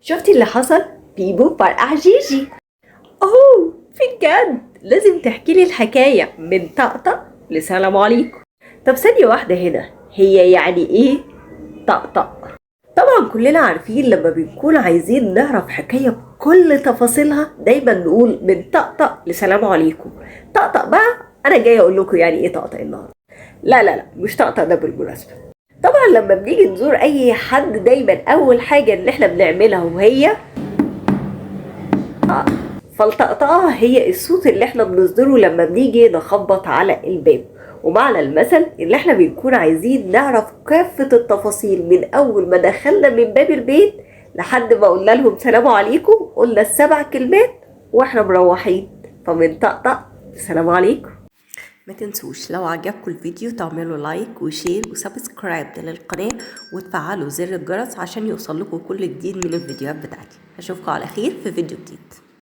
شفتي اللي حصل؟ بيبو فرقع جيجي. اوه في الجد لازم تحكي لي الحكاية من طقطق لسلام عليكم. طب ثانية واحدة هنا، هي يعني ايه طقطق؟ طبعا كلنا عارفين لما بنكون عايزين نعرف حكاية بكل تفاصيلها دايما نقول من طقطق لسلام عليكم. طقطق بقى انا جاي اقول لكم يعني ايه طقطق النهارده. لا مش طقطق ده بالمناسبة. طبعا لما بنيجي نزور اي حد دايما اول حاجة اللي احنا بنعملها وهي فالطقطقة هي الصوت اللي احنا بنصدره لما بنيجي نخبط على الباب. ومعنى المثل اللي احنا بنكون عايزين نعرف كافة التفاصيل من اول ما دخلنا من باب البيت لحد ما قلنا لهم سلام عليكم، قلنا السبع كلمات واحنا مروحين. فمن طقطق سلام عليكم. ما تنسوش لو عجبكم الفيديو تعملوا لايك وشير وسبسكرايب للقناة وتفعلوا زر الجرس عشان يوصل لكم كل جديد من الفيديوهات بتاعتي. اشوفكم على خير في فيديو جديد.